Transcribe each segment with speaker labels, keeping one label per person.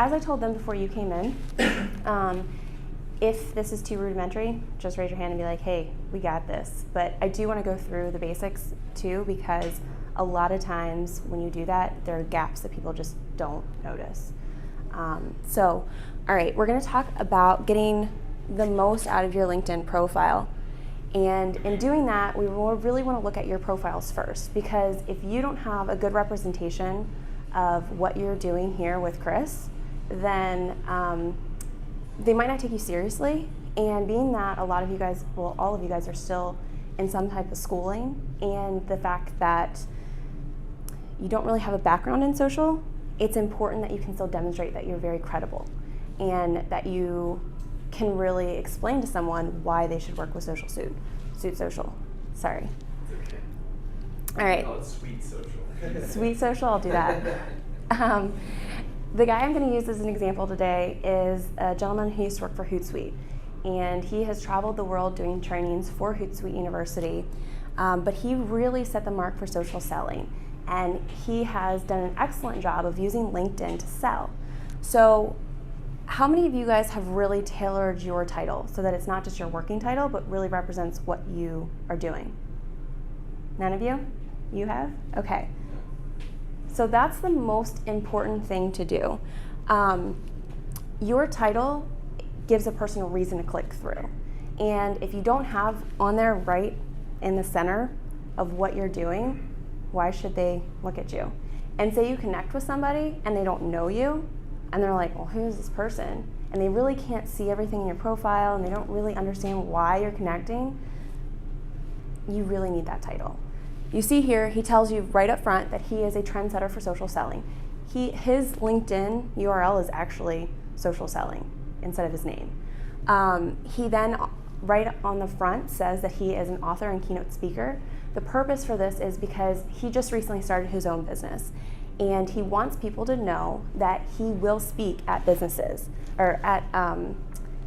Speaker 1: as I told them before you came in, if this is too rudimentary, just raise your hand and be like, hey, we got this. But I do want to go through the basics too, because a lot of times when you do that, there are gaps that people just don't notice. So, all right, we're going to talk about getting the most out of your LinkedIn profile. And in doing that, we really want to look at your profiles first, because if you don't have a good representation of what you're doing here with Chris, then they might not take you seriously. And being that a lot of you guys, well, all of you guys are still in some type of schooling, and the fact that you don't really have a background in social, it's important that you can still demonstrate that you're very credible and that you can really explain to someone why they should work with Social Suit Social. Sorry.
Speaker 2: It's okay.
Speaker 1: All right.
Speaker 2: Oh, it's Sweet Social.
Speaker 1: Sweet Social, I'll do that. The guy I'm going to use as an example today is a gentleman who used to work for Hootsuite, and he has traveled the world doing trainings for Hootsuite University, but he really set the mark for social selling, and he has done an excellent job of using LinkedIn to sell. So how many of you guys have really tailored your title so that it's not just your working title, but really represents what you are doing? None of you? You have? Okay. So that's the most important thing to do. Your title gives a person a reason to click through. And if you don't have on there right in the center of what you're doing, why should they look at you? And say you connect with somebody and they don't know you, and they're like, well, who is this person? And they really can't see everything in your profile, and they don't really understand why you're connecting. You really need that title. You see here, he tells you right up front that he is a trendsetter for social selling. His LinkedIn URL is actually social selling instead of his name. He then, right on the front, says that he is an author and keynote speaker. The purpose for this is because he just recently started his own business, and he wants people to know that he will speak at businesses or at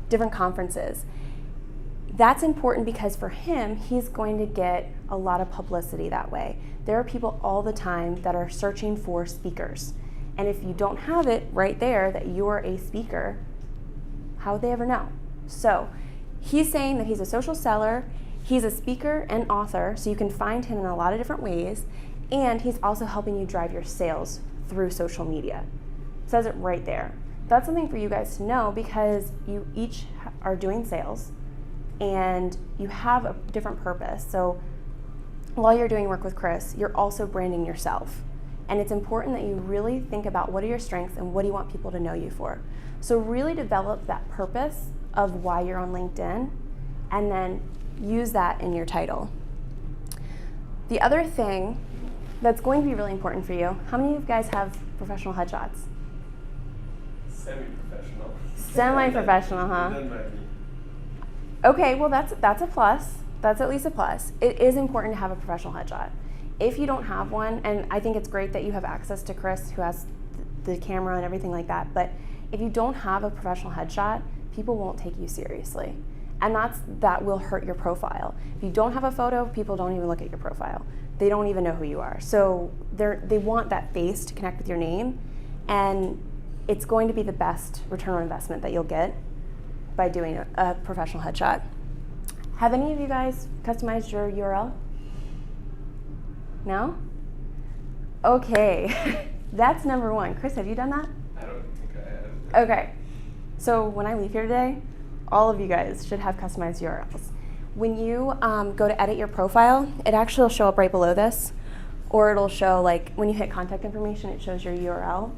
Speaker 1: different conferences. That's important because for him, he's going to get a lot of publicity that way. There are people all the time that are searching for speakers. And if you don't have it right there that you're a speaker, how would they ever know? So he's saying that he's a social seller, he's a speaker and author, so you can find him in a lot of different ways, and he's also helping you drive your sales through social media. It says it right there. That's something for you guys to know because you each are doing sales and you have a different purpose. So while you're doing work with Chris, you're also branding yourself. And it's important that you really think about what are your strengths and what do you want people to know you for. So really develop that purpose of why you're on LinkedIn and then use that in your title. The other thing that's going to be really important for you, how many of you guys have professional headshots?
Speaker 2: Semi-professional.
Speaker 1: Semi-professional, huh?
Speaker 2: That might be.
Speaker 1: Okay, well that's a plus. That's at least a plus. It is important to have a professional headshot. If you don't have one, and I think it's great that you have access to Chris who has the camera and everything like that, but if you don't have a professional headshot, people won't take you seriously. And that will hurt your profile. If you don't have a photo, people don't even look at your profile. They don't even know who you are. So they want that face to connect with your name, and it's going to be the best return on investment that you'll get by doing a professional headshot. Have any of you guys customized your URL? No? Okay, that's number one. Chris, have you done that?
Speaker 2: I don't think I have.
Speaker 1: Okay, so when I leave here today, all of you guys should have customized URLs. When you go to edit your profile, it actually will show up right below this, or it'll show, like, when you hit contact information, it shows your URL.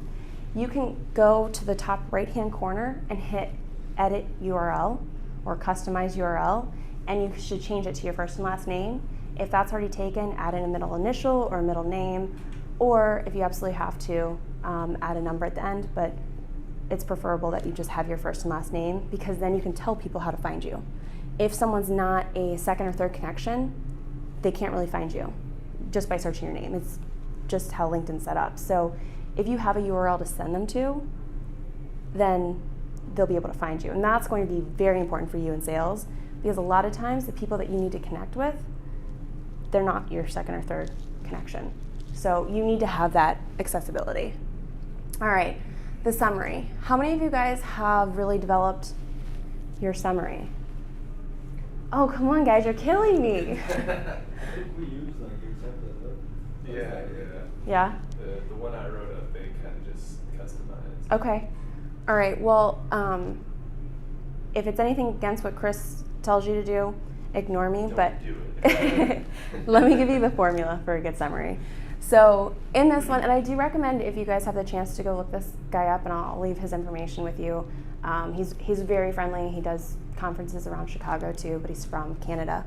Speaker 1: You can go to the top right-hand corner and hit edit URL or customize URL, and you should change it to your first and last name. If that's already taken, add in a middle initial or a middle name, or if you absolutely have to, add a number at the end, but it's preferable that you just have your first and last name because then you can tell people how to find you. If someone's not a second or third connection, they can't really find you just by searching your name. It's just how LinkedIn's set up. So if you have a URL to send them to, then they'll be able to find you. And that's going to be very important for you in sales because a lot of times the people that you need to connect with, they're not your second or third connection. So you need to have that accessibility. All right, the summary. How many of you guys have really developed your summary? Oh, come on, guys, you're killing me.
Speaker 3: I think we use like your template.
Speaker 2: Yeah.
Speaker 1: Yeah?
Speaker 2: The one I wrote up, they kind of just customized.
Speaker 1: Okay. All right. Well, if it's anything against what Chris tells you to do, ignore me.
Speaker 2: Don't
Speaker 1: But
Speaker 2: do it.
Speaker 1: let me give you the formula for a good summary. So in this one, and I do recommend if you guys have the chance to go look this guy up, and I'll leave his information with you. He's very friendly. He does conferences around Chicago too, but he's from Canada.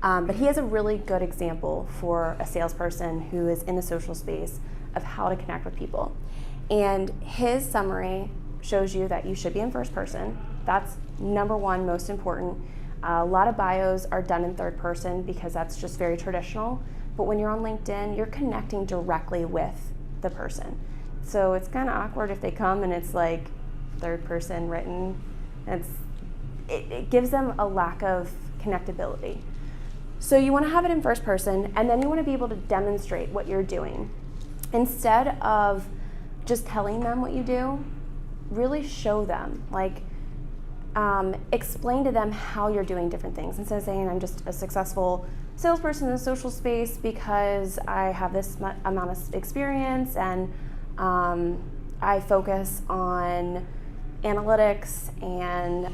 Speaker 1: But he has a really good example for a salesperson who is in the social space of how to connect with people. And his summary shows you that you should be in first person. That's number one, most important. A lot of bios are done in third person because that's just very traditional. But when you're on LinkedIn, you're connecting directly with the person. So it's kind of awkward if they come and it's like third person written. It gives them a lack of connectability. So you want to have it in first person, and then you want to be able to demonstrate what you're doing. Instead of just telling them what you do, really show them. Like, explain to them how you're doing different things. Instead of saying, I'm just a successful salesperson in the social space because I have this amount of experience and I focus on analytics and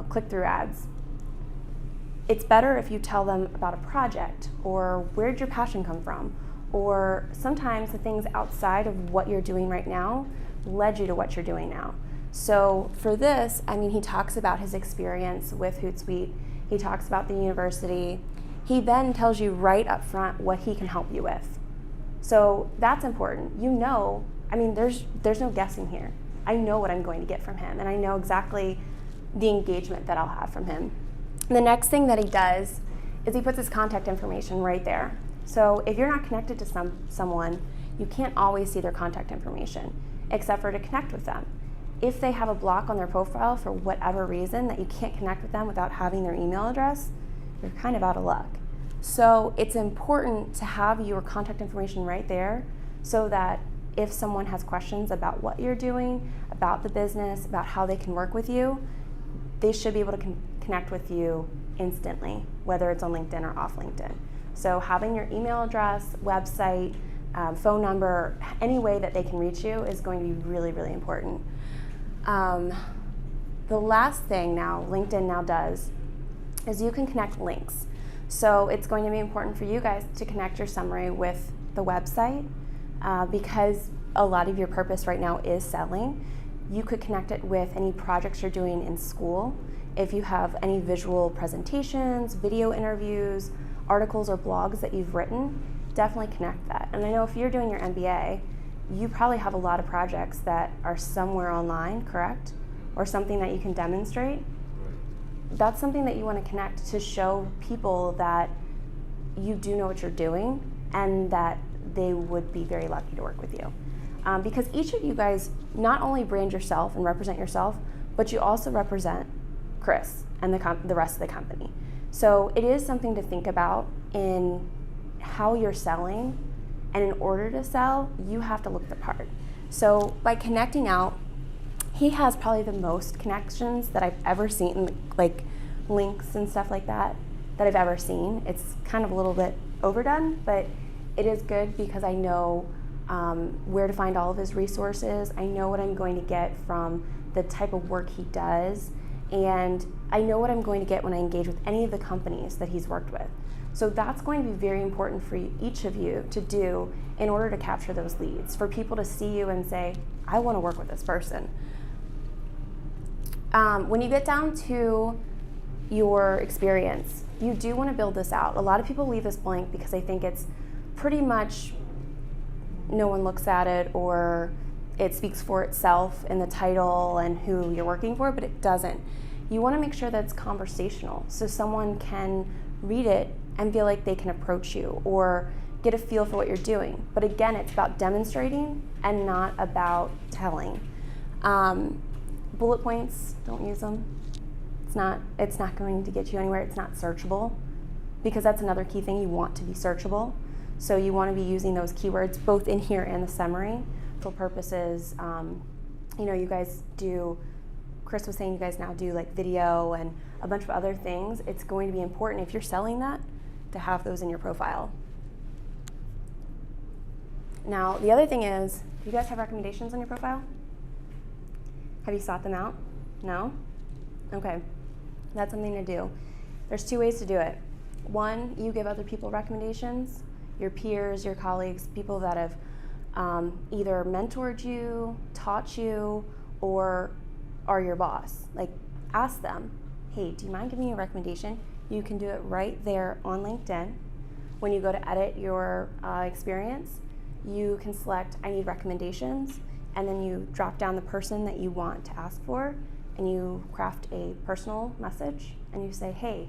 Speaker 1: click-through ads. It's better if you tell them about a project or where'd your passion come from, or sometimes the things outside of what you're doing right now led you to what you're doing now. So for this, he talks about his experience with Hootsuite. He talks about the university. He then tells you right up front what he can help you with. So that's important. There's no guessing here. I know what I'm going to get from him, and I know exactly the engagement that I'll have from him. The next thing that he does is he puts his contact information right there. So if you're not connected to someone, you can't always see their contact information, except for to connect with them. If they have a block on their profile for whatever reason that you can't connect with them without having their email address, you're kind of out of luck. So it's important to have your contact information right there so that if someone has questions about what you're doing, about the business, about how they can work with you, they should be able to connect with you instantly, whether it's on LinkedIn or off LinkedIn. So having your email address, website, phone number, any way that they can reach you is going to be really, really important. The last thing LinkedIn now does is you can connect links. So it's going to be important for you guys to connect your summary with the website because a lot of your purpose right now is selling. You could connect it with any projects you're doing in school. If you have any visual presentations, video interviews, articles or blogs that you've written, definitely connect that. And I know if you're doing your MBA, you probably have a lot of projects that are somewhere online, correct? Or something that you can demonstrate. That's something that you want to connect to show people that you do know what you're doing and that they would be very lucky to work with you. Because each of you guys not only brand yourself and represent yourself, but you also represent Chris and the rest of the company. So it is something to think about in how you're selling, and in order to sell, you have to look the part. So by connecting out, he has probably the most connections that I've ever seen, like links and stuff like that I've ever seen. It's kind of a little bit overdone, but it is good because I know where to find all of his resources. I know what I'm going to get from the type of work he does, and I know what I'm going to get when I engage with any of the companies that he's worked with. So that's going to be very important for each of you to do in order to capture those leads, for people to see you and say, I want to work with this person. When you get down to your experience, you do want to build this out. A lot of people leave this blank because they think it's pretty much no one looks at it, or it speaks for itself in the title and who you're working for, but it doesn't. You want to make sure that it's conversational so someone can read it and feel like they can approach you or get a feel for what you're doing. But again, it's about demonstrating and not about telling. Bullet points, don't use them. It's not going to get you anywhere. It's not searchable, because that's another key thing. You want to be searchable. So you want to be using those keywords both in here and the summary for purposes. You guys do, Chris was saying you guys now do like video and a bunch of other things. It's going to be important if you're selling that to have those in your profile. Now, the other thing is, do you guys have recommendations on your profile? Have you sought them out? No? Okay, that's something to do. There's 2 ways to do it. One, you give other people recommendations, your peers, your colleagues, people that have either mentored you, taught you, or are your boss. Like, ask them, hey, do you mind giving me a recommendation? You can do it right there on LinkedIn. When you go to edit your experience, you can select, I need recommendations, and then you drop down the person that you want to ask for, and you craft a personal message, and you say, hey,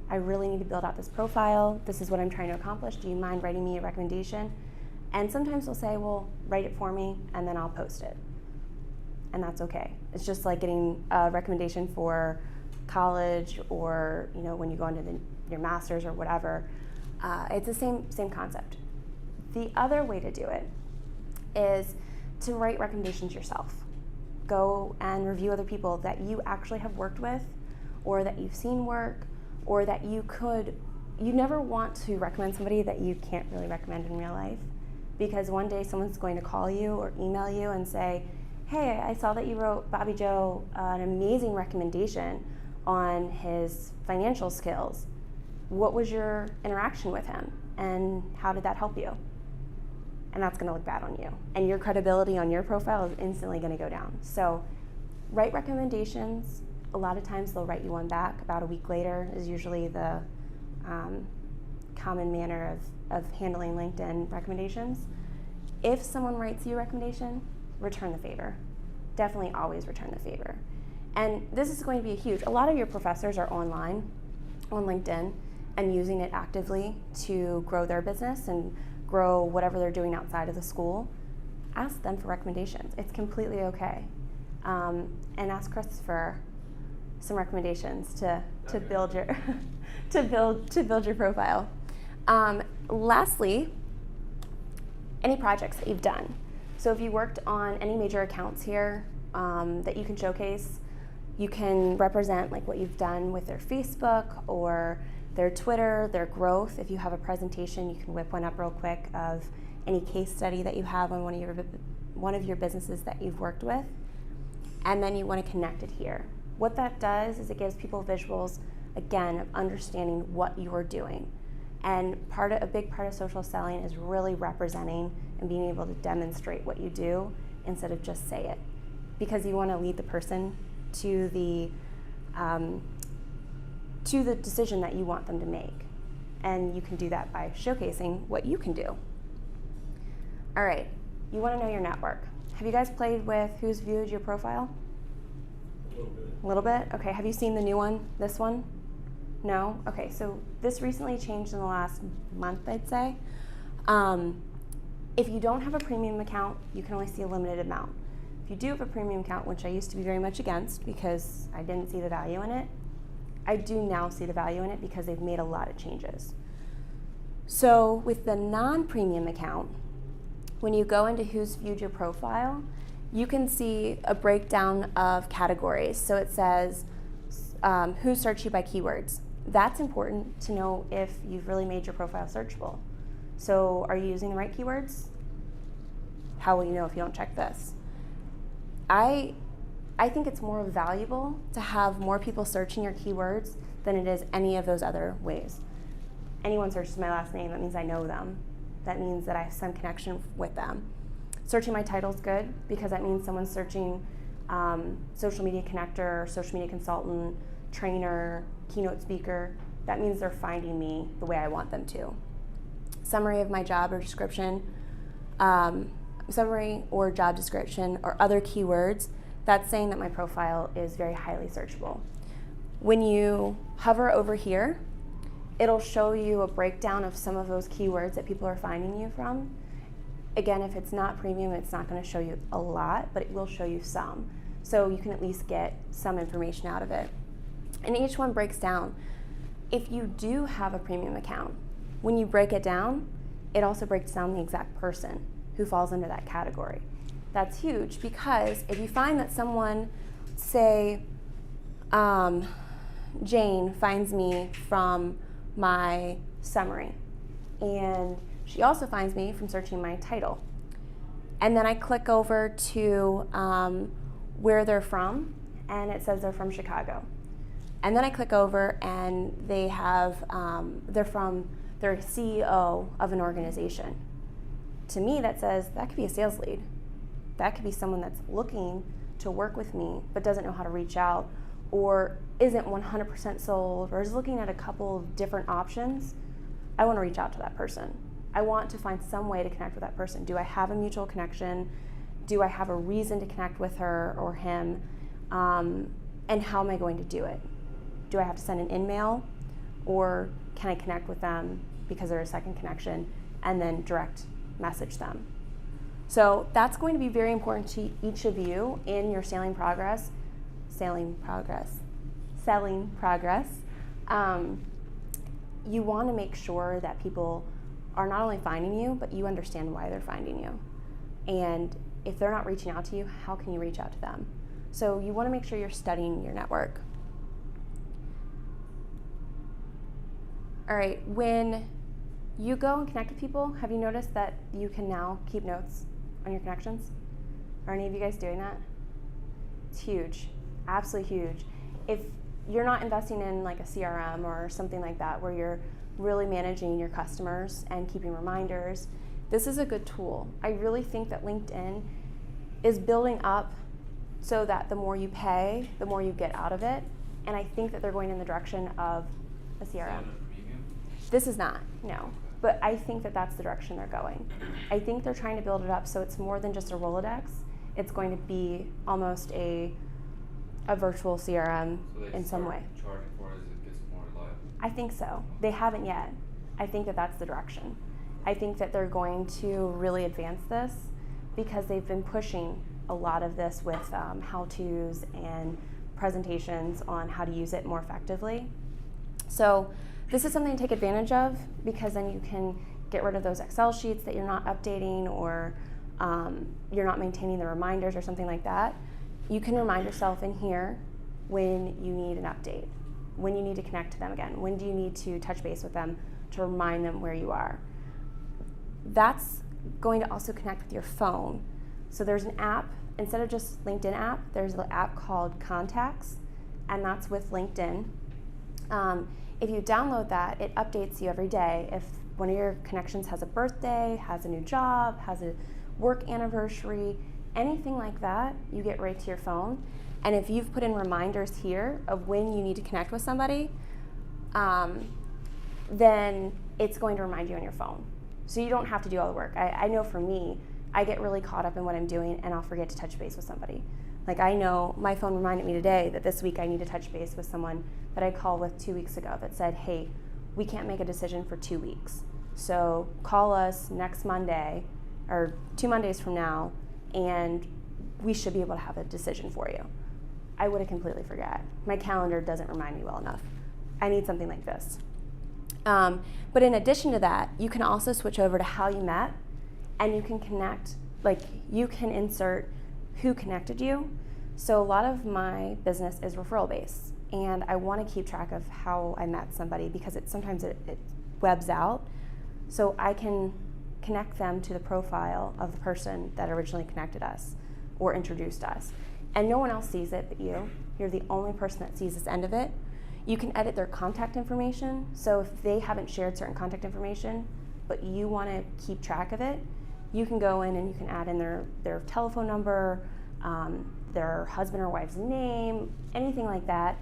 Speaker 1: I really need to build out this profile. This is what I'm trying to accomplish. Do you mind writing me a recommendation? And sometimes they'll say, well, write it for me, and then I'll post it. And that's okay. It's just like getting a recommendation for college, or when you go into your master's or whatever. It's the same concept. The other way to do it is to write recommendations yourself. Go and review other people that you actually have worked with, or that you've seen work, or that you never want to recommend somebody that you can't really recommend in real life, because one day someone's going to call you or email you and say, hey, I saw that you wrote Bobby Joe an amazing recommendation on his financial skills. What was your interaction with him, and how did that help you? And that's going to look bad on you. And your credibility on your profile is instantly going to go down. So write recommendations. A lot of times they'll write you one back. About a week later is usually the common manner of handling LinkedIn recommendations. If someone writes you a recommendation, return the favor. Definitely always return the favor. And this is going to be a lot of your professors are online on LinkedIn and using it actively to grow their business and grow whatever they're doing outside of the school. Ask them for recommendations. It's completely okay. And ask Chris for some recommendations to build your to build your profile. Lastly, any projects that you've done. So if you worked on any major accounts here that you can showcase, you can represent like what you've done with their Facebook or their Twitter, their growth. If you have a presentation, you can whip one up real quick of any case study that you have on one of your businesses that you've worked with, and then you want to connect it here. What that does is it gives people visuals, again, of understanding what you're doing. And a big part of social selling is really representing and being able to demonstrate what you do instead of just say it, because you want to lead the person to the decision that you want them to make. And you can do that by showcasing what you can do. All right, you want to know your network. Have you guys played with Who's Viewed Your Profile? A little bit? Okay, have you seen the new one, this one? No? Okay, so this recently changed in the last month, I'd say. If you don't have a premium account, you can only see a limited amount. If you do have a premium account, which I used to be very much against because I didn't see the value in it, I do now see the value in it because they've made a lot of changes. So with the non-premium account, when you go into Who's Viewed Your Profile, you can see a breakdown of categories. So it says, who searched you by keywords. That's important to know if you've really made your profile searchable. So are you using the right keywords? How will you know if you don't check this? I think it's more valuable to have more people searching your keywords than it is any of those other ways. Anyone searches my last name, that means I know them. That means that I have some connection with them. Searching my title is good because that means someone's searching social media connector, social media consultant, trainer, keynote speaker. That means they're finding me the way I want them to. Summary of my job or description, summary or job description or other keywords, that's saying that my profile is very highly searchable. When you hover over here, it'll show you a breakdown of some of those keywords that people are finding you from. Again, if it's not premium, it's not going to show you a lot, but it will show you some. So you can at least get some information out of it. And each one breaks down. If you do have a premium account, when you break it down, it also breaks down the exact person who falls into that category. That's huge because if you find that someone, say, Jane finds me from my summary, and she also finds me from searching my title, and then I click over to where they're from, and it says they're from Chicago. And then I click over and they have, they're CEO of an organization. To me, that says that could be a sales lead. That could be someone that's looking to work with me but doesn't know how to reach out, or isn't 100% sold, or is looking at a couple of different options. I want to reach out to that person. I want to find some way to connect with that person. Do I have a mutual connection? Do I have a reason to connect with her or him? And how am I going to do it? Do I have to send an in-mail, or can I connect with them because they're a second connection and then direct message them? So that's going to be very important to each of you in your selling progress. You want to make sure that people are not only finding you, but you understand why they're finding you. And if they're not reaching out to you, how can you reach out to them? So you want to make sure you're studying your network. All right, when you go and connect with people, have you noticed that you can now keep notes on your connections? Are any of you guys doing that? It's huge, absolutely huge. If you're not investing in like a CRM or something like that where you're really managing your customers and keeping reminders, this is a good tool. I really think that LinkedIn is building up so that the more you pay, the more you get out of it. And I think that they're going in the direction of a CRM. This is not, no. But I think that that's the direction they're going. I think they're trying to build it up so it's more than just a Rolodex. It's going to be almost a virtual CRM in some way.
Speaker 3: Charging for it as it gets more reliable?
Speaker 1: I think so. They haven't yet. I think that that's the direction. I think that they're going to really advance this because they've been pushing a lot of this with how-tos and presentations on how to use it more effectively. So this is something to take advantage of because then you can get rid of those Excel sheets that you're not updating, or you're not maintaining the reminders or something like that. You can remind yourself in here when you need an update, when you need to connect to them again, when do you need to touch base with them to remind them where you are. That's going to also connect with your phone. So there's an app, instead of just LinkedIn app, there's an app called Contacts, and that's with LinkedIn. If you download that, it updates you every day. If one of your connections has a birthday, has a new job, has a work anniversary, anything like that, you get right to your phone. And if you've put in reminders here of when you need to connect with somebody, then it's going to remind you on your phone. So you don't have to do all the work. I know for me, I get really caught up in what I'm doing and I'll forget to touch base with somebody. Like I know my phone reminded me today that this week I need to touch base with someone that I called with 2 weeks ago that said, hey, we can't make a decision for 2 weeks. So call us next Monday or 2 Mondays from now and we should be able to have a decision for you. I would have completely forgot. My calendar doesn't remind me well enough. I need something like this. But in addition to that, you can also switch over to how you met, and you can connect, like you can insert who connected you. So a lot of my business is referral based, and I want to keep track of how I met somebody because sometimes it webs out. So I can connect them to the profile of the person that originally connected us or introduced us. And no one else sees it but you. You're the only person that sees this end of it. You can edit their contact information. So if they haven't shared certain contact information, but you want to keep track of it, you can go in and you can add in their telephone number, their husband or wife's name, anything like that,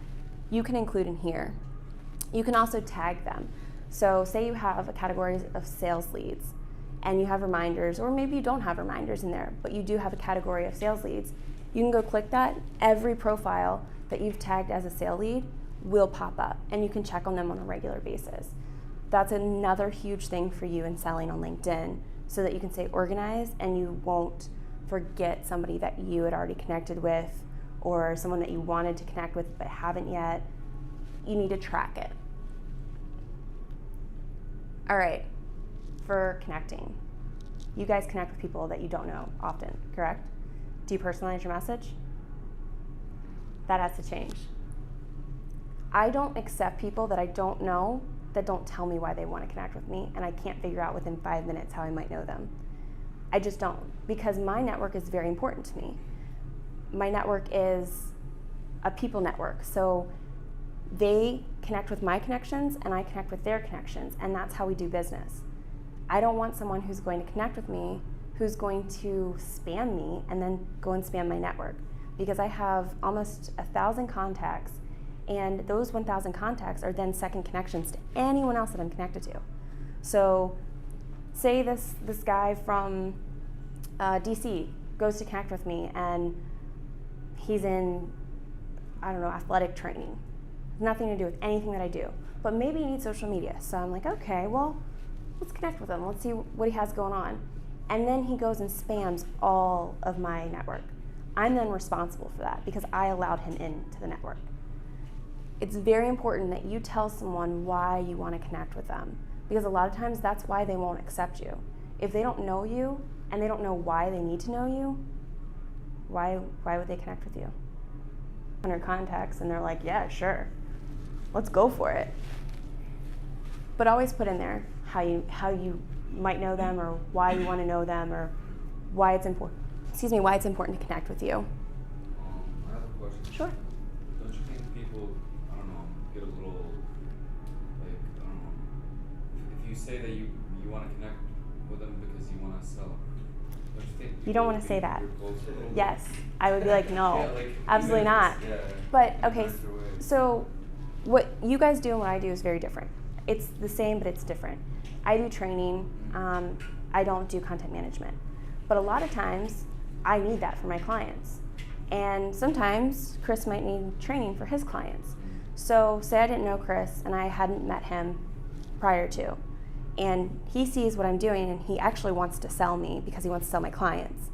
Speaker 1: you can include in here. You can also tag them. So say you have a category of sales leads and you have reminders, or maybe you don't have reminders in there, but you do have a category of sales leads. You can go click that. Every profile that you've tagged as a sale lead will pop up, and you can check on them on a regular basis. That's another huge thing for you in selling on LinkedIn, so that you can stay organized and you won't forget somebody that you had already connected with or someone that you wanted to connect with but haven't yet. You need to track it. All right, for connecting. You guys connect with people that you don't know often, correct? Do you personalize your message? That has to change. I don't accept people that I don't know that don't tell me why they want to connect with me, and I can't figure out within 5 minutes how I might know them. I just don't, because my network is very important to me. My network is a people network, so they connect with my connections and I connect with their connections, and that's how we do business. I don't want someone who's going to connect with me who's going to spam me and then go and spam my network, because I have almost 1,000 contacts, and those 1,000 contacts are then second connections to anyone else that I'm connected to. So say this guy from DC goes to connect with me and he's in, I don't know, athletic training. Nothing to do with anything that I do, but maybe he needs social media. So I'm like, okay, well, let's connect with him. Let's see what he has going on. And then he goes and spams all of my network. I'm then responsible for that because I allowed him into the network. It's very important that you tell someone why you want to connect with them, because a lot of times that's why they won't accept you. If they don't know you and they don't know why they need to know you, why would they connect with you? 100 contacts and they're like, yeah, sure, let's go for it. But always put in there how you might know them, or why you want to know them, or why it's important. Why it's important to connect with you.
Speaker 3: I have a question.
Speaker 1: Sure.
Speaker 3: Don't you think people, I don't know, get a little, like, I don't know, if you say that you want to connect with them because you want to sell, don't you think
Speaker 1: You don't want to say that.
Speaker 3: you're close a little bit?
Speaker 1: Yes, I would be like, no,
Speaker 3: Yeah, like,
Speaker 1: absolutely
Speaker 3: even if
Speaker 1: not.
Speaker 3: it's- yeah,
Speaker 1: But okay,
Speaker 3: direct your way.
Speaker 1: so what you guys do and what I do is very different. It's the same, but it's different. I do training. I don't do content management. But a lot of times, I need that for my clients. And sometimes Chris might need training for his clients. So say I didn't know Chris and I hadn't met him prior to, and he sees what I'm doing and he actually wants to sell me because he wants to sell my clients.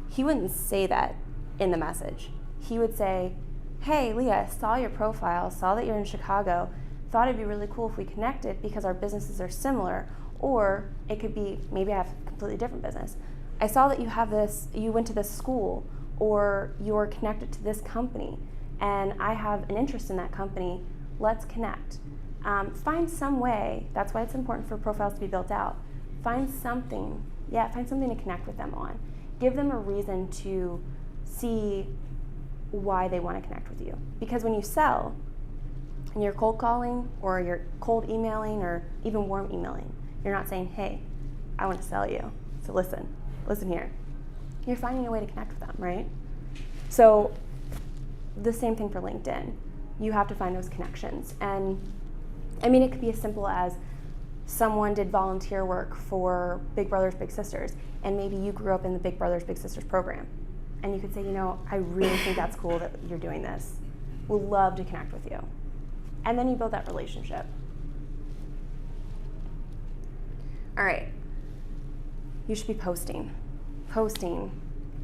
Speaker 1: He wouldn't say that in the message. He would say, hey, Leah, saw your profile, saw that you're in Chicago, thought it'd be really cool if we connected because our businesses are similar. Or it could be, maybe I have a completely different business. I saw that you have this, you went to this school, or you're connected to this company, and I have an interest in that company. Let's connect. Find some way, that's why it's important for profiles to be built out. Find something to connect with them on. Give them a reason to see why they want to connect with you. Because when you sell, and you're cold calling, or you're cold emailing, or even warm emailing, you're not saying, hey, I want to sell you, so listen here. You're finding a way to connect with them, right? So the same thing for LinkedIn. You have to find those connections. And I mean, it could be as simple as someone did volunteer work for Big Brothers Big Sisters, and maybe you grew up in the Big Brothers Big Sisters program. And you could say, I really think that's cool that you're doing this. We'd love to connect with you. And then you build that relationship. All right, you should be posting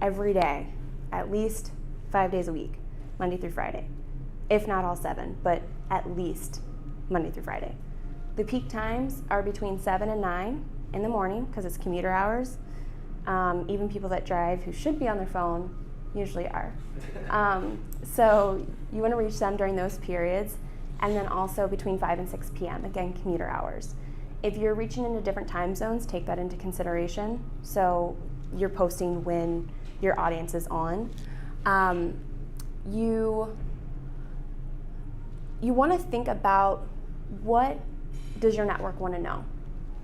Speaker 1: every day, at least 5 days a week, Monday through Friday. If not all 7, but at least Monday through Friday. The peak times are between 7 and 9 in the morning, because it's commuter hours. Even people that drive who should be on their phone usually are. So you want to reach them during those periods, and then also between 5 and 6 p.m., again, commuter hours. If you're reaching into different time zones, take that into consideration. So you're posting when your audience is on. You want to think about, what does your network want to know?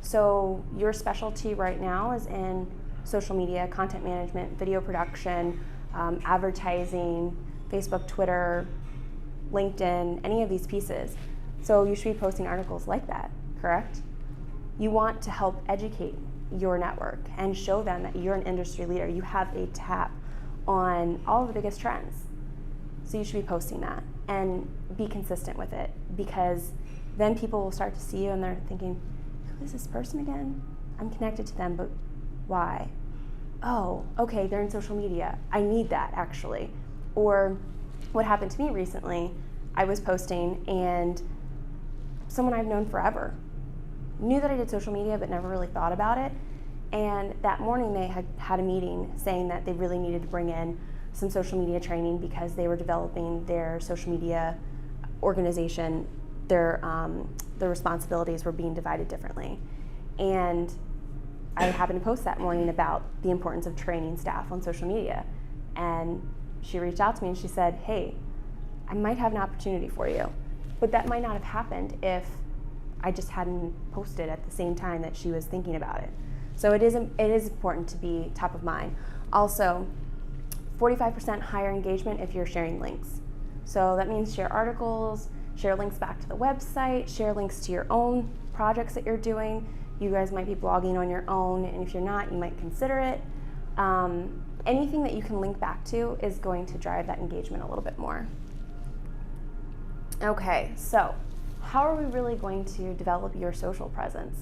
Speaker 1: So your specialty right now is in social media, content management, video production, advertising, Facebook, Twitter, LinkedIn, any of these pieces. So you should be posting articles like that, correct? You want to help educate your network and show them that you're an industry leader. You have a tap on all of the biggest trends. So you should be posting that and be consistent with it, because then people will start to see you and they're thinking, who is this person again? I'm connected to them, but why? Oh, okay, they're in social media. I need that, actually. Or what happened to me recently, I was posting and someone I've known forever knew that I did social media but never really thought about it. And that morning they had a meeting saying that they really needed to bring in some social media training because they were developing their social media organization. Their responsibilities were being divided differently. And I happened to post that morning about the importance of training staff on social media. And she reached out to me and she said, hey, I might have an opportunity for you. But that might not have happened if I just hadn't posted at the same time that she was thinking about it. So it is important to be top of mind. Also, 45% higher engagement if you're sharing links. So that means share articles, share links back to the website, share links to your own projects that you're doing. You guys might be blogging on your own, and if you're not, you might consider it. Anything that you can link back to is going to drive that engagement a little bit more. Okay, so how are we really going to develop your social presence?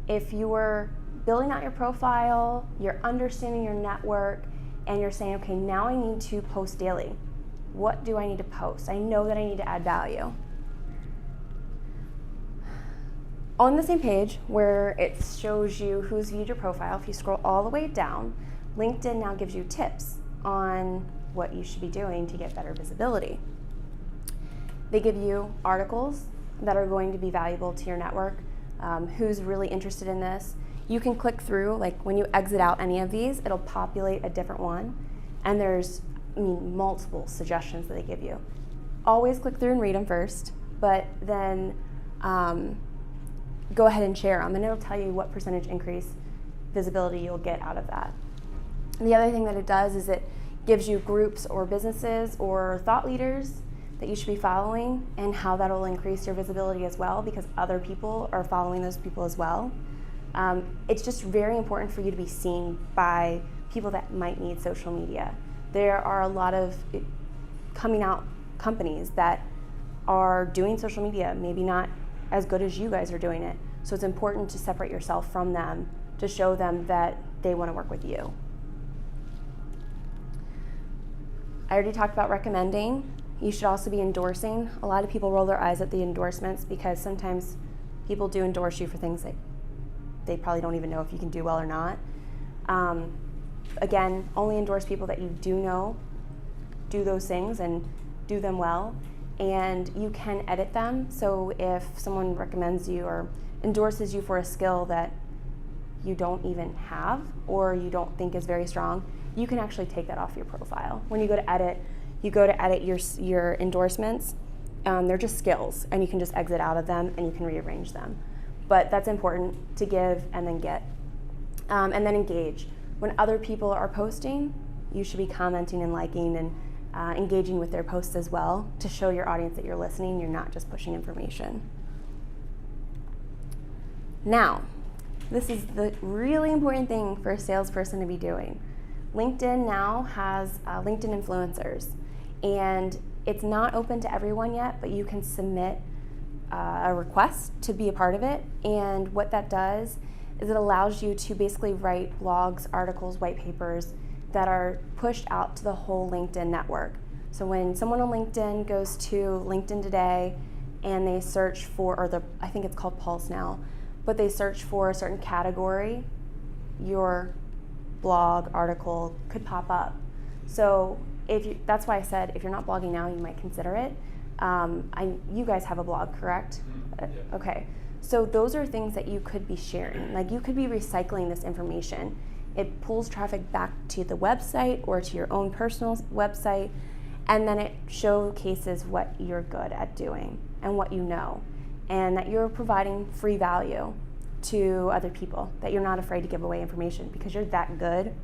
Speaker 1: If you're building out your profile, you're understanding your network, and you're saying, okay, now I need to post daily. What do I need to post? I know that I need to add value. On the same page where it shows you who's viewed your profile, if you scroll all the way down, LinkedIn now gives you tips on what you should be doing to get better visibility. They give you articles that are going to be valuable to your network, who's really interested in this. You can click through, like when you exit out any of these, it'll populate a different one, and there's multiple suggestions that they give you. Always click through and read them first, but then go ahead and share them, and it'll tell you what percentage increase visibility you'll get out of that. The other thing that it does is it gives you groups or businesses or thought leaders that you should be following, and how that'll increase your visibility as well because other people are following those people as well. It's just very important for you to be seen by people that might need social media. There are a lot of coming out companies that are doing social media, maybe not as good as you guys are doing it. So it's important to separate yourself from them to show them that they want to work with you. I already talked about recommending. You should also be endorsing. A lot of people roll their eyes at the endorsements because sometimes people do endorse you for things that they probably don't even know if you can do well or not. Again, only endorse people that you do know do those things and do them well. And you can edit them. So if someone recommends you or endorses you for a skill that you don't even have or you don't think is very strong, you can actually take that off your profile. When you go to edit, your endorsements. They're just skills, and you can just exit out of them and you can rearrange them. But that's important to give and then get. And then engage. When other people are posting, you should be commenting and liking and engaging with their posts as well to show your audience that you're listening, you're not just pushing information. Now, this is the really important thing for a salesperson to be doing. LinkedIn now has LinkedIn influencers, and it's not open to everyone yet, but you can submit a request to be a part of it. And what that does is it allows you to basically write blogs, articles, white papers that are pushed out to the whole LinkedIn network. So when someone on LinkedIn goes to LinkedIn Today and they search for, I think it's called Pulse now, but they search for a certain category, your blog, article could pop up. So that's why I said if you're not blogging now, you might consider it. You guys have a blog, correct?
Speaker 2: Yeah.
Speaker 1: Okay. So those are things that you could be sharing. Like you could be recycling this information. It pulls traffic back to the website or to your own personal website, and then it showcases what you're good at doing and what you know, and that you're providing free value to other people, that you're not afraid to give away information because you're that good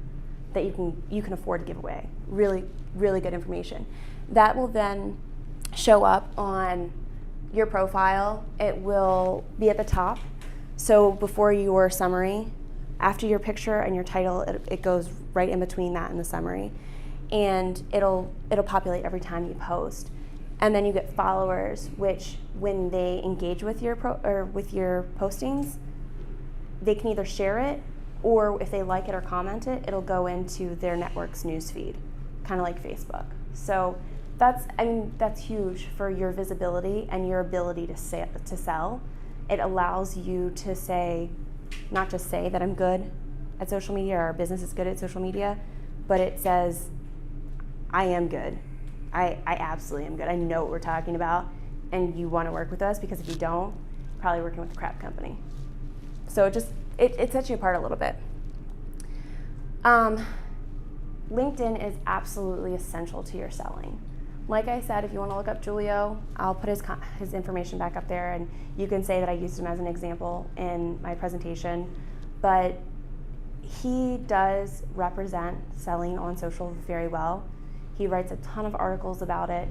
Speaker 1: that you can afford to give away really, really good information. That will then show up on your profile. It will be at the top. So before your summary, after your picture and your title, it goes right in between that and the summary. And it'll populate every time you post. And then you get followers, which when they engage with your postings, they can either share it, or if they like it or comment it, it'll go into their network's newsfeed, kind of like Facebook. So that's huge for your visibility and your ability to sell. it allows you to say, not just say that I'm good at social media or our business is good at social media, but it says, I am good. I absolutely am good. I know what we're talking about, and you want to work with us, because if you don't, you're probably working with a crap company. So it sets you apart a little bit. LinkedIn is absolutely essential to your selling. Like I said, if you want to look up Julio, I'll put his information back up there, and you can say that I used him as an example in my presentation. But he does represent selling on social very well. He writes a ton of articles about it,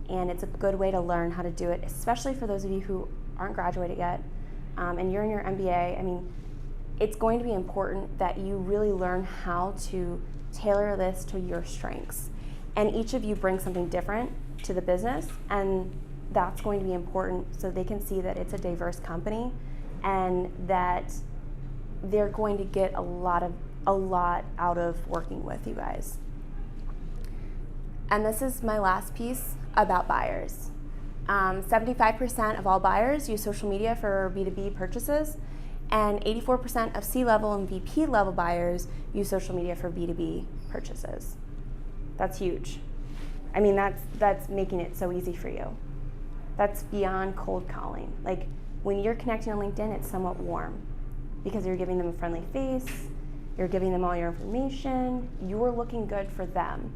Speaker 1: and it's a good way to learn how to do it, especially for those of you who aren't graduated yet, and you're in your MBA. I mean, it's going to be important that you really learn how to tailor this to your strengths. And each of you brings something different to the business, and that's going to be important so they can see that it's a diverse company and that they're going to get a lot out of working with you guys. And this is my last piece about buyers. 75% of all buyers use social media for B2B purchases, and 84% of C-level and VP level buyers use social media for B2B purchases. That's huge. I mean, that's making it so easy for you. That's beyond cold calling. Like, when you're connecting on LinkedIn, it's somewhat warm because you're giving them a friendly face, you're giving them all your information, you're looking good for them.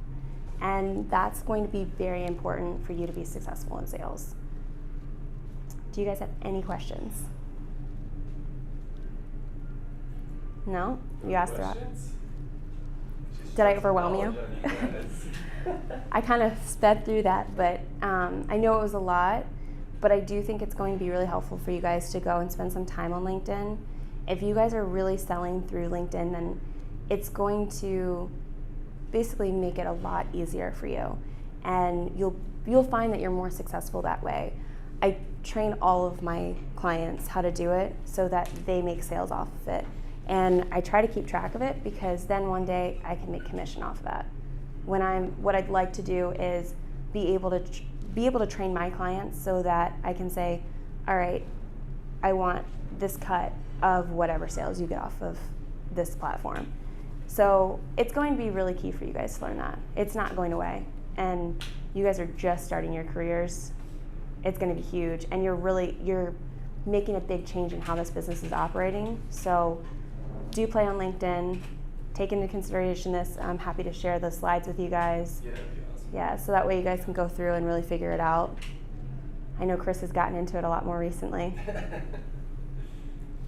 Speaker 1: And that's going to be very important for you to be successful in sales. Do you guys have any questions? No? You asked that. Did I overwhelm you? I kind of sped through that, but I know it was a lot, but I do think it's going to be really helpful for you guys to go and spend some time on LinkedIn. If you guys are really selling through LinkedIn, then it's going to basically make it a lot easier for you, and you'll find that you're more successful that way. I train all of my clients how to do it so that they make sales off of it. And I try to keep track of it because then one day I can make commission off of that. What I'd like to do is be able to train my clients so that I can say, all right, I want this cut of whatever sales you get off of this platform. So it's going to be really key for you guys to learn that. It's not going away, and you guys are just starting your careers. It's going to be huge, and you're making a big change in how this business is operating. So do play on LinkedIn. Take into consideration this. I'm happy to share the slides with you guys.
Speaker 2: Yeah, that'd be awesome.
Speaker 1: Yeah, so that way you guys can go through and really figure it out. I know Chris has gotten into it a lot more recently.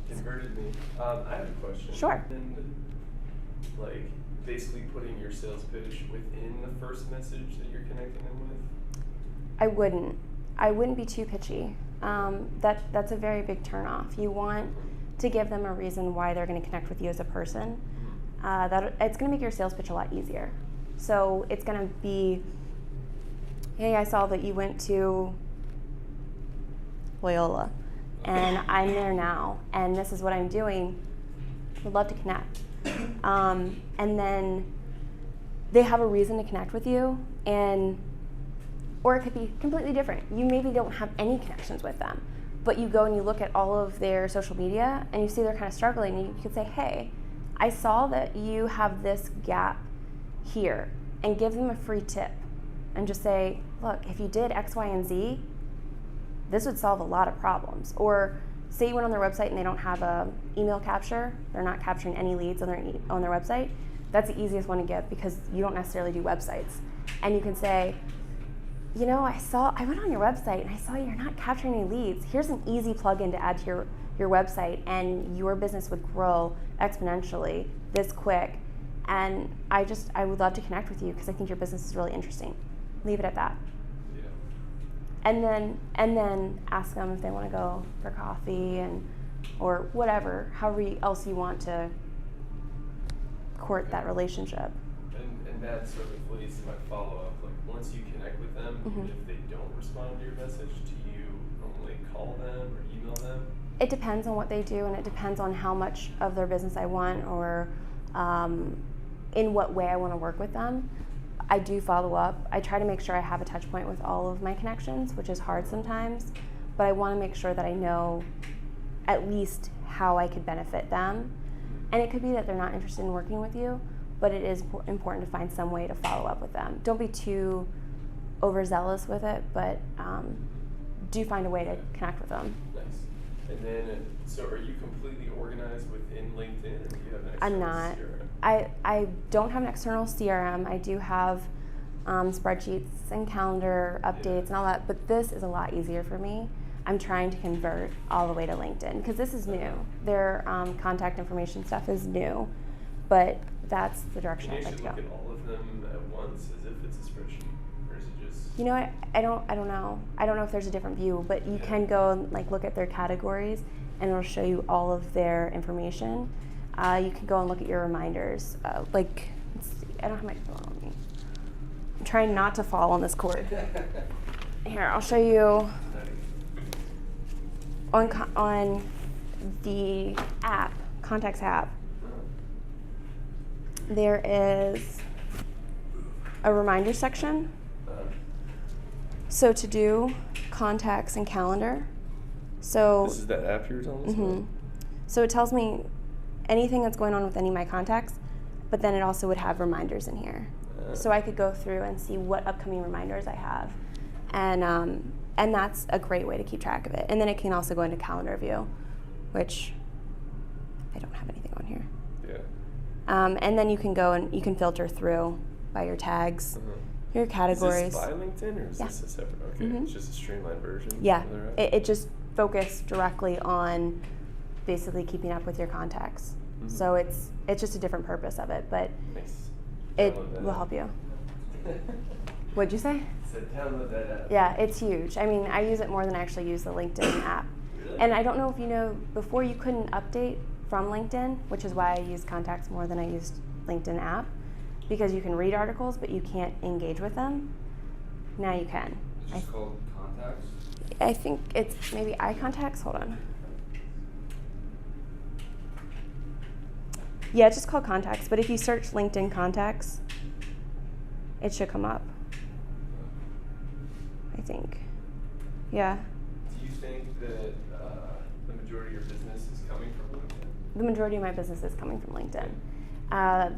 Speaker 2: Converted me. I have a question.
Speaker 1: Sure.
Speaker 2: And, like, basically putting your sales pitch within the first message that you're connecting them with?
Speaker 1: I wouldn't be too pitchy. That's a very big turnoff. You want to give them a reason why they're going to connect with you as a person. It's going to make your sales pitch a lot easier. So it's going to be, hey, I saw that you went to Loyola, and I'm there now, and this is what I'm doing. Would love to connect. And then they have a reason to connect with you, or it could be completely different. You maybe don't have any connections with them, but you go and you look at all of their social media and you see they're kind of struggling, and you could say, hey, I saw that you have this gap here, and give them a free tip and just say, look, if you did X, Y, and Z, this would solve a lot of problems. Or say you went on their website and they don't have a email capture, they're not capturing any leads on their website. That's the easiest one to give because you don't necessarily do websites. And you can say, you know, I went on your website and I saw you're not capturing any leads. Here's an easy plugin to add to your website, and your business would grow exponentially this quick. And I would love to connect with you because I think your business is really interesting. Leave it at that.
Speaker 2: Yeah.
Speaker 1: And then ask them if they want to go for coffee or whatever, however else you want to court that relationship.
Speaker 2: And that sort of leads to my follow-up. Like, once you connect with them,
Speaker 1: Mhm.
Speaker 2: if they don't respond to your message, do you normally call them or email them?
Speaker 1: It depends on what they do, and it depends on how much of their business I want, or in what way I want to work with them. I do follow up. I try to make sure I have a touch point with all of my connections, which is hard sometimes, but I want to make sure that I know at least how I could benefit them. And it could be that they're not interested in working with you, but it is important to find some way to follow up with them. Don't be too overzealous with it, but do find a way to connect with them.
Speaker 2: Nice. And then, so are you completely organized within LinkedIn, or do you have an external
Speaker 1: I'm not.
Speaker 2: CRM?
Speaker 1: I don't have an external CRM. I do have spreadsheets and calendar updates and all that, but this is a lot easier for me. I'm trying to convert all the way to LinkedIn because this is new. Their contact information stuff is new, but that's the direction
Speaker 2: Can you
Speaker 1: I'd like to
Speaker 2: actually
Speaker 1: go.
Speaker 2: look at all of them at once as if it's a spreadsheet, or is it just?
Speaker 1: You know what? I don't know. I don't know if there's a different view, but you can go and like look at their categories, and it'll show you all of their information. You can go and look at your reminders. Let's see. I don't have my phone on me. I'm trying not to fall on this cord. Here, I'll show you on the app, Contacts app. There is a reminder section. So to do contacts and calendar. So
Speaker 2: This is that app you were telling us about?
Speaker 1: So it tells me anything that's going on with any of my contacts, but then it also would have reminders in here. So I could go through and see what upcoming reminders I have. And that's a great way to keep track of it. And then it can also go into calendar view, which I don't have anything on here.
Speaker 2: Yeah.
Speaker 1: And then you can go and you can filter through by your tags, your categories.
Speaker 2: Is this by LinkedIn, or is
Speaker 1: Yeah.
Speaker 2: this a separate? Okay, it's just a streamlined version.
Speaker 1: Yeah,
Speaker 2: of their app?
Speaker 1: it just focused directly on basically keeping up with your contacts. So it's just a different purpose of it, but
Speaker 2: Nice.
Speaker 1: it
Speaker 2: Download that
Speaker 1: will
Speaker 2: app.
Speaker 1: help you. What'd you say?
Speaker 2: Said download that app.
Speaker 1: Yeah, it's huge. I mean, I use it more than I actually use the LinkedIn app.
Speaker 2: Really?
Speaker 1: And I don't know if you know, before you couldn't update from LinkedIn, which is why I use Contacts more than I used LinkedIn app, because you can read articles, but you can't engage with them. Now you can.
Speaker 3: It's just called Contacts.
Speaker 1: I think it's maybe eye contacts. Hold on. Yeah, it's just called contacts, but if you search LinkedIn contacts, it should come up. I think. Yeah.
Speaker 2: Do you think that the majority of your business is coming from LinkedIn?
Speaker 1: The majority of my business is coming from LinkedIn.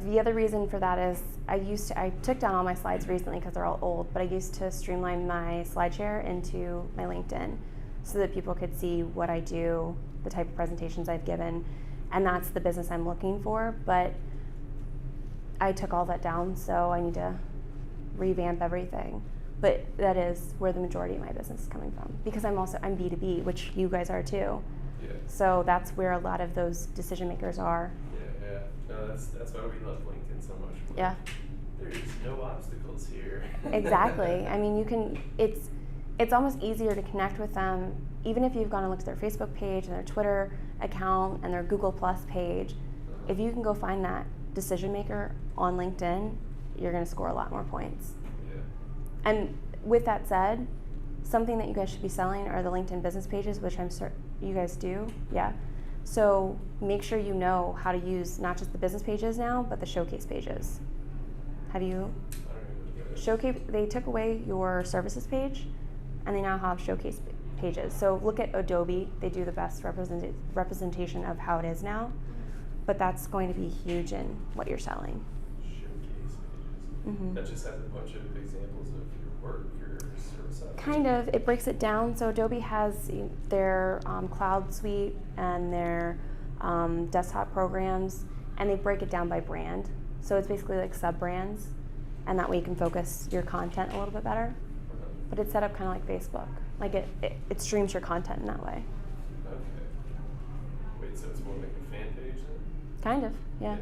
Speaker 1: The other reason for that is I took down all my slides recently because they're all old, but I used to streamline my SlideShare into my LinkedIn so that people could see what I do, the type of presentations I've given, and that's the business I'm looking for. But I took all that down, so I need to revamp everything. But that is where the majority of my business is coming from, because I'm B2B, which you guys are too.
Speaker 2: Yeah.
Speaker 1: So that's where a lot of those decision makers are.
Speaker 2: Yeah. No, that's why we love LinkedIn so much.
Speaker 1: Yeah.
Speaker 2: There's no obstacles here.
Speaker 1: Exactly. I mean, it's almost easier to connect with them, even if you've gone and looked at their Facebook page and their Twitter account and their Google Plus page. If you can go find that decision maker on LinkedIn, you're going to score a lot more points.
Speaker 2: Yeah.
Speaker 1: And with that said, something that you guys should be selling are the LinkedIn business pages, which I'm certain you guys do. Yeah. So make sure you know how to use not just the business pages now, but the showcase pages. Have you?
Speaker 2: I don't know what that is.
Speaker 1: Showcase, they took away your services page, and they now have showcase pages. So look at Adobe. They do the best representation of how it is now, but that's going to be huge in what you're selling.
Speaker 2: Showcase pages. That just has a bunch of examples of your work, your service options.
Speaker 1: Kind of. It breaks it down. So Adobe has their cloud suite and their desktop programs, and they break it down by brand. So it's basically like sub-brands, and that way you can focus your content a little bit better. But it's set up kind of like Facebook. Like it streams your content in that way.
Speaker 2: Okay. Wait, so it's more like a fan page then?
Speaker 1: Kind of. Yeah.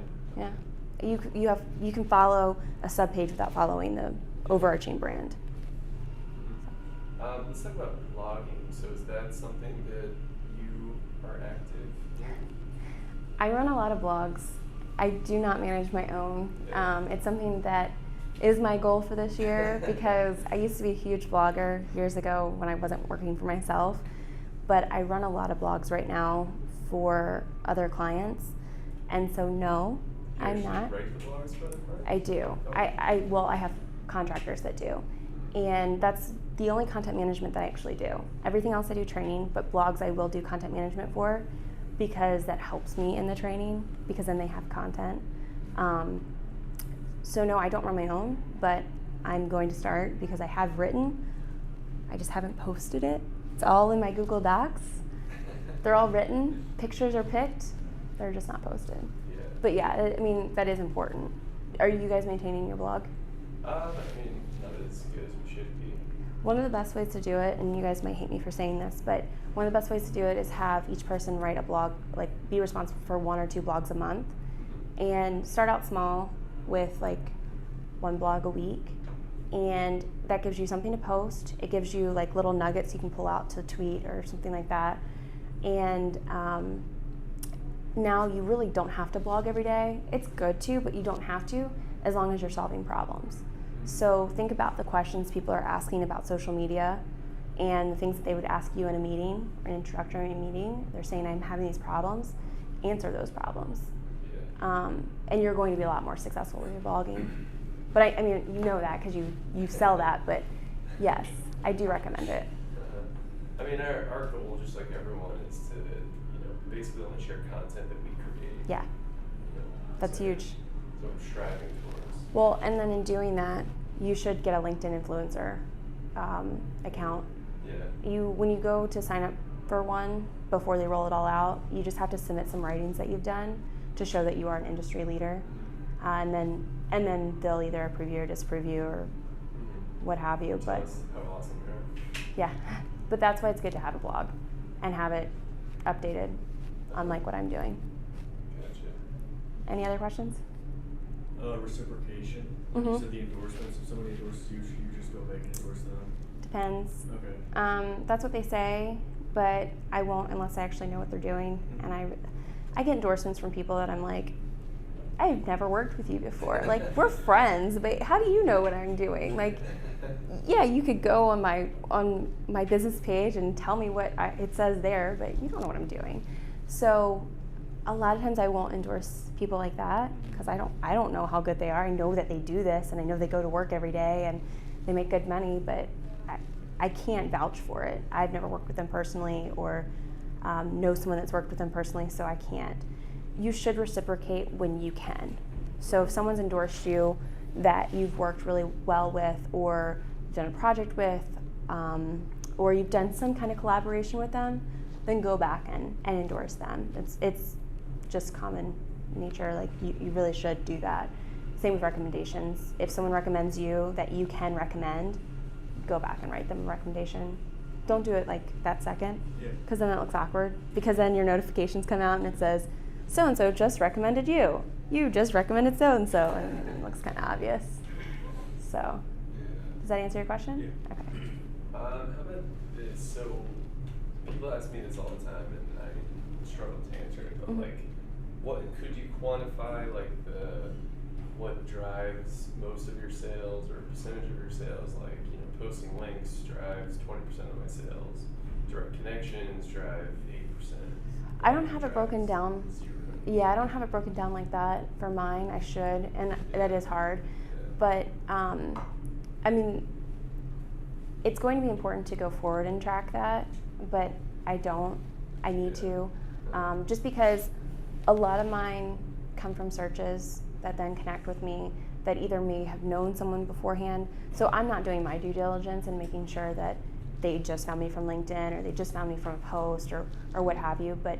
Speaker 1: You can follow a sub-page without following the overarching brand.
Speaker 2: Let's talk about blogging. So is that something that you are active in?
Speaker 1: I run a lot of blogs. I do not manage my own. It's something that is my goal for this year because I used to be a huge blogger years ago when I wasn't working for myself. But I run a lot of blogs right now for other clients. And so no,
Speaker 2: You
Speaker 1: I'm
Speaker 2: actually
Speaker 1: not.
Speaker 2: write the blogs for the client?
Speaker 1: I do.
Speaker 2: Okay.
Speaker 1: I have contractors that do. And that's the only content management that I actually do. Everything else I do training, but blogs I will do content management for because that helps me in the training because then they have content. So no, I don't run my own, but I'm going to start because I have written. I just haven't posted it. It's all in my Google Docs. They're all written. Pictures are picked. They're just not posted.
Speaker 2: Yeah.
Speaker 1: But yeah, I mean, that is important. Are you guys maintaining your blog?
Speaker 2: I mean, not as good as we should be.
Speaker 1: One of the best ways to do it, and you guys might hate me for saying this, but one of the best ways to do it is have each person write a blog, like be responsible for 1 or 2 blogs a month, and start out small with like 1 blog a week, and that gives you something to post. It gives you like little nuggets you can pull out to tweet or something like that, and now you really don't have to blog every day. It's good to, but you don't have to as long as you're solving problems. So think about the questions people are asking about social media and the things that they would ask you in a meeting, or an introductory meeting. They're saying, I'm having these problems. Answer those problems.
Speaker 2: Yeah.
Speaker 1: And you're going to be a lot more successful with your blogging. But I mean, you know that because you sell that, but yes, I do recommend it.
Speaker 2: I mean, our goal, just like everyone, is to, basically only share content that we create.
Speaker 1: Yeah, that's huge.
Speaker 2: So I'm striving towards.
Speaker 1: Well, and then in doing that, you should get a LinkedIn influencer account.
Speaker 2: Yeah.
Speaker 1: When you go to sign up for one before they roll it all out, you just have to submit some writings that you've done to show that you are an industry leader, and then they'll either approve you or disapprove you or what have you. But
Speaker 2: That's how awesome we are.
Speaker 1: yeah, but that's why it's good to have a blog and have it updated, unlike what I'm doing.
Speaker 2: Gotcha.
Speaker 1: Any other questions?
Speaker 4: Reciprocation.
Speaker 1: Mhm.
Speaker 4: You said the endorsements. If somebody endorses you, should you just go back and endorse them?
Speaker 1: Depends.
Speaker 4: Okay.
Speaker 1: That's what they say, but I won't unless I actually know what they're doing. And I get endorsements from people that I'm like, I've never worked with you before. Like, we're friends, but how do you know what I'm doing? Like, yeah, you could go on my business page and tell me what it says there, but you don't know what I'm doing. So a lot of times I won't endorse people like that because I don't know how good they are. I know that they do this, and I know they go to work every day and they make good money, but I can't vouch for it. I've never worked with them personally or know someone that's worked with them personally, so I can't. You should reciprocate when you can. So if someone's endorsed you that you've worked really well with, or done a project with, or you've done some kind of collaboration with them, then go back and endorse them. It's just common nature. Like you really should do that. Same with recommendations. If someone recommends you that you can recommend, go back and write them a recommendation. Don't do it like that second, because then it looks awkward. Because then your notifications come out and it says, so-and-so just recommended you. You just recommended so-and-so, and it looks kind of obvious. So, does that answer your question?
Speaker 4: Yeah.
Speaker 1: Okay.
Speaker 2: How about this? So, people ask me this all the time, and I struggle to answer it. But
Speaker 1: Mhm.
Speaker 2: what could you quantify? Like what drives most of your sales, or percentage of your sales? Like posting links drives 20% of my sales. Direct connections drive 8%.
Speaker 1: I don't have it broken down.
Speaker 2: 0.
Speaker 1: Yeah, I don't have it broken down like that for mine. I should, and that is hard. But I mean, it's going to be important to go forward and track that, but I don't. I need to, just because a lot of mine come from searches that then connect with me that either may have known someone beforehand. So I'm not doing my due diligence and making sure that they just found me from LinkedIn or they just found me from a post or what have you, but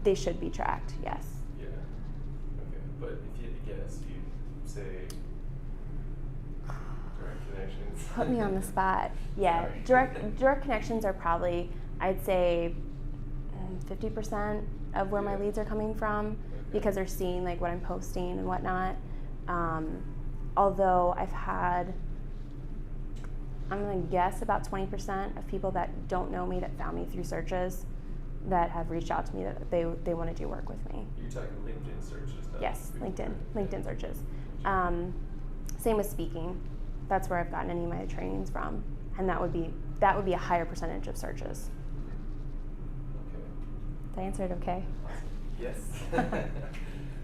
Speaker 1: they should be tracked, yes.
Speaker 2: Yeah. Okay. But if you had to guess, you'd say direct connections.
Speaker 1: Put me on the spot. Yeah,
Speaker 2: Sorry.
Speaker 1: direct connections are probably, I'd say, 50% of where my
Speaker 2: Yeah.
Speaker 1: leads are coming from, because they're seeing like what I'm posting and whatnot. Although I've had, I'm gonna guess about 20% of people that don't know me that found me through searches that have reached out to me that they want to do work with me.
Speaker 2: You're talking LinkedIn searches, not
Speaker 1: Yes,
Speaker 2: Google.
Speaker 1: LinkedIn searches. Same with speaking. That's where I've gotten any of my trainings from, and that would be a higher percentage of searches.
Speaker 2: Okay.
Speaker 1: Did I answer it okay?
Speaker 2: Awesome. Yes.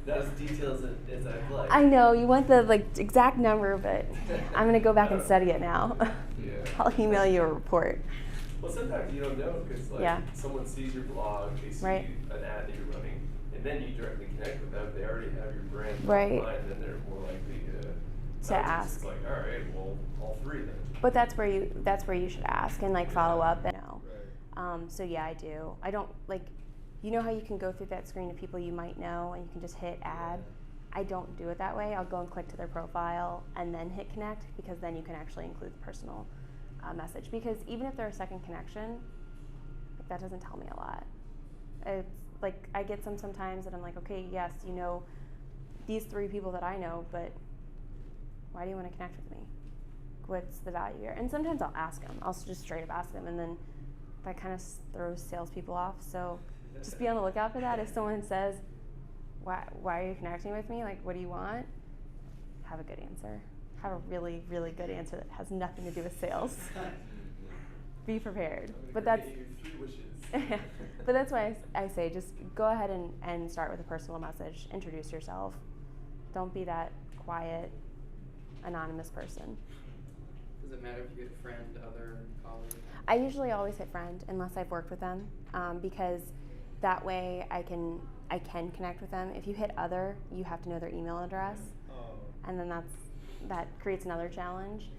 Speaker 2: Not as detailed as I'd like.
Speaker 1: I know you want the exact number, but I'm gonna go back and study it now.
Speaker 2: Yeah.
Speaker 1: I'll email you a report.
Speaker 2: Well, sometimes you don't know because
Speaker 1: Yeah.
Speaker 2: someone sees your blog, they see
Speaker 1: Right.
Speaker 2: an ad that you're running, and then you directly connect with them. They already have your brand
Speaker 1: Right.
Speaker 2: online, and then they're more likely to
Speaker 1: ask.
Speaker 2: It's like, all right, well, all three then.
Speaker 1: But that's where you should ask and follow up and know.
Speaker 4: Right.
Speaker 1: So yeah, I do. I don't you know how you can go through that screen of people you might know and you can just hit add. I don't do it that way. I'll go and click to their profile and then hit connect, because then you can actually include the personal message. Because even if they're a second connection, that doesn't tell me a lot. It's I get some sometimes that I'm like, okay, yes, you know these 3 people that I know, but why do you want to connect with me? What's the value here? And sometimes I'll ask them. I'll just straight up ask them, and then that kind of throws salespeople off. So just be on the lookout for that. If someone says, why are you connecting with me? What do you want? Have a good answer. Have a really, really good answer that has nothing to do with sales. Be prepared. But that's
Speaker 2: your 3 wishes.
Speaker 1: but that's why I say just go ahead and start with a personal message. Introduce yourself. Don't be that quiet, anonymous person.
Speaker 5: Does it matter if you get a friend, other, colleague?
Speaker 1: I usually always hit friend unless I've worked with them, because that way I can connect with them. If you hit other, you have to know their email address, and then that creates another challenge.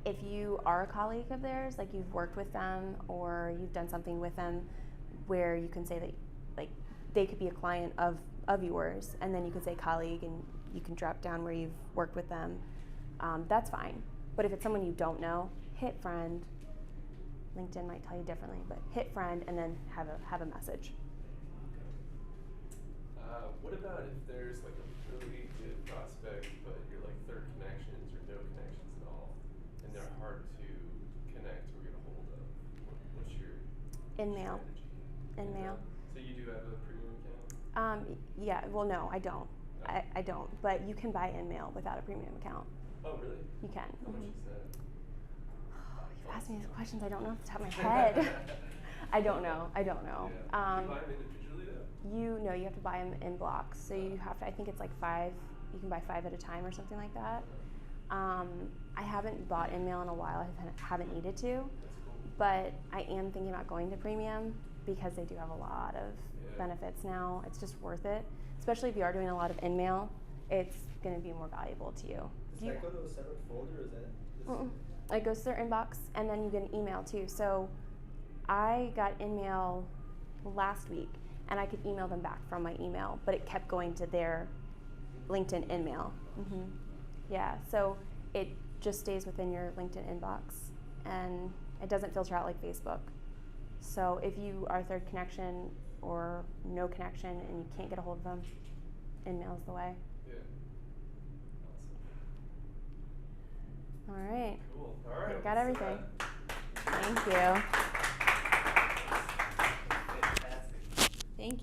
Speaker 1: If you are a colleague of theirs, you've worked with them or you've done something with them where you can say that they could be a client of yours, and then you can say colleague and you can drop down where you've worked with them, that's fine. But if it's someone you don't know, hit friend. LinkedIn might tell you differently, but hit friend and then have a message.
Speaker 2: What about if there's a really good prospect, but you're third connections or no connections at all, and they're hard to connect or get a hold of? What's your
Speaker 1: InMail.
Speaker 2: strategy?
Speaker 1: InMail.
Speaker 2: So you do have a premium account?
Speaker 1: Yeah, well, no, I don't.
Speaker 2: No.
Speaker 1: I don't, but you can buy InMail without a premium account.
Speaker 2: Oh, really?
Speaker 1: You can.
Speaker 2: How much is that?
Speaker 1: You've asked me these questions I don't know off the top of my head. I don't know.
Speaker 2: Yeah. You buy them individually though?
Speaker 1: You have to buy them in blocks. So you have to, I think it's 5, you can buy 5 at a time or something like that. I haven't bought InMail in a while. I haven't needed to,
Speaker 2: That's cool.
Speaker 1: but I am thinking about going to premium because they do have a lot of benefits now. It's just worth it, especially if you are doing a lot of InMail. It's going to be more valuable to you.
Speaker 4: Does that go to a separate folder, or is that?
Speaker 1: Mm-mm. It goes to their inbox, and then you get an email too. So I got InMail last week, and I could email them back from my email, but it kept going to their LinkedIn InMail. Mm-hmm. Yeah, so it just stays within your LinkedIn inbox, and it doesn't filter out like Facebook. So if you are third connection or no connection and you can't get a hold of them, InMail's the way.
Speaker 2: Yeah.
Speaker 1: All right.
Speaker 2: Cool. All right.
Speaker 1: I got everything.
Speaker 2: Thank
Speaker 1: Thank you.
Speaker 2: Fantastic.
Speaker 1: Thank you.